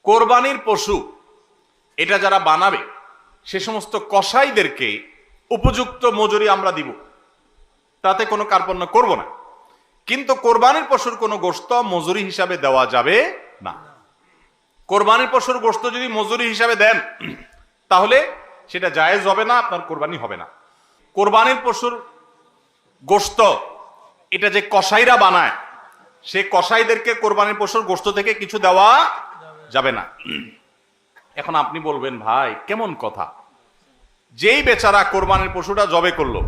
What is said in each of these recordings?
কোরবানির পশু এটা যারা বানাবে সে সমস্ত কসাইদেরকে উপযুক্ত মজুরি আমরা দিব, তাতে কোনো কার্পণ্য করব না। কিন্তু কোরবানির পশুর কোনো গোশত মজুরি হিসাবে দেওয়া যাবে না। কোরবানির পশুর গোশত যদি মজুরি হিসাবে দেন তাহলে সেটা জায়েজ হবে না, আপনার কোরবানি হবে না। কোরবানির পশুর গোশত এটা যে কসাইরা বানায়, সে কসাইদেরকে কোরবানির পশুর গোশত থেকে কিছু দেওয়া যাবে না। এখন আপনি বলবেন, ভাই কেমন কথা, যেই বেচারা কোরবানির পশুটা জবে করলো,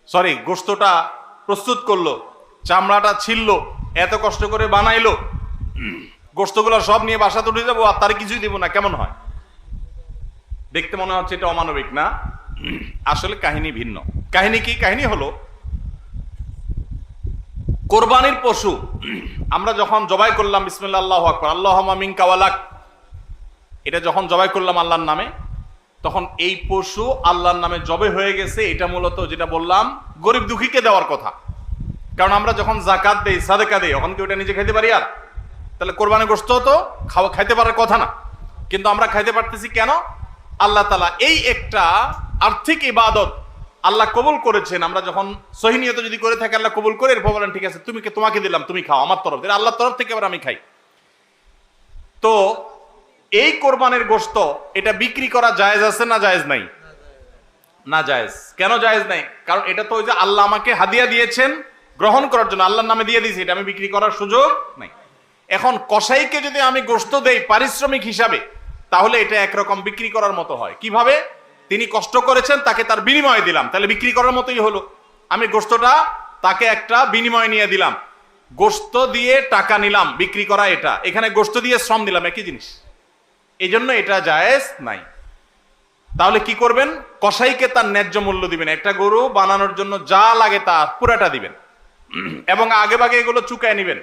সরি গোশতটা প্রস্তুত করলো, চামড়াটা ছিললো, এত কষ্ট করে বানাইলো, গোশতগুলো সব নিয়ে বাসাতে উঠে যাবো আর তার কিছুই দিব না, কেমন হয়? দেখতে মনে হচ্ছে এটা অমানবিক না? আসলে কাহিনী ভিন্ন। কাহিনী কি? কাহিনী হলো, কোরবানির পশু আমরা যখন জবাই করলাম বিসমিল্লাহ আল্লাহু আকবার আল্লাহুম্মা মিনকা ওয়ালাক, এটা যখন জবাই করলাম আল্লাহর নামে, তখন এই পশু আল্লাহর নামে জবে হয়ে গেছে। এটা মূলত যেটা বললাম গরিব দুঃখীকে দেওয়ার কথা, কারণ আমরা যখন যাকাত দেই, সাদেকা দেই, তখন কি ওটা নিজে খাইতে পারি? আর তাহলে কোরবানির গোশত তো খাইতে পারার কথা না, কিন্তু আমরা খাইতে পারতেছি কেন? আল্লাহ তাআলা এই একটা আর্থিক ইবাদত আল্লাহ কবুল করেছেন। আমরা যখন সহি নিয়ত যদি করে থাকি, আল্লাহ কবুল করে এরপর বলেন ঠিক আছে তোমাকে দিলাম, তুমি খাও আমার তরফ থেকে, আল্লাহর তরফ থেকে আবার আমি খাই। তো এই কোরবানির গোশত এটা বিক্রি করা জায়েজ আছে না জায়েজ নাই? না জায়েজ। কেন জায়েজ নাই? কারণ এটা তো ওই যে আল্লাহ আমাকে হাদিয়া দিয়েছেন গ্রহণ করার জন্য, আল্লাহর নামে দিয়ে দিয়েছি, এটা আমি বিক্রি করার সুযোগ নাই। এখন কসাইকে যদি আমি গোশত দেই পারিশ্রমিক হিসাবে, তাহলে এটা একরকম বিক্রি করার মতো হয়। কিভাবে? তিনি কষ্ট করেছেন, তাকে তার বিনিময়ে দিলাম, তাহলে বিক্রি করার মতোই হলো। আমি গোশতটা তাকে একটা বিনিময় নিয়ে দিলাম, গোশত দিয়ে টাকা নিলাম, বিক্রি করা এটা, এখানে গোশত দিয়ে শ্রম দিলাম, একই জিনিস। এই জন্য এটা জায়েজ নাই। তাহলে কি করবেন? কসাইকে তার ন্যায্য মূল্য দিবেন, একটা গরু বানানোর জন্য যা লাগে তা পুরাটা দিবেন এবং আগে ভাগে এগুলো চুকায় নিবেন।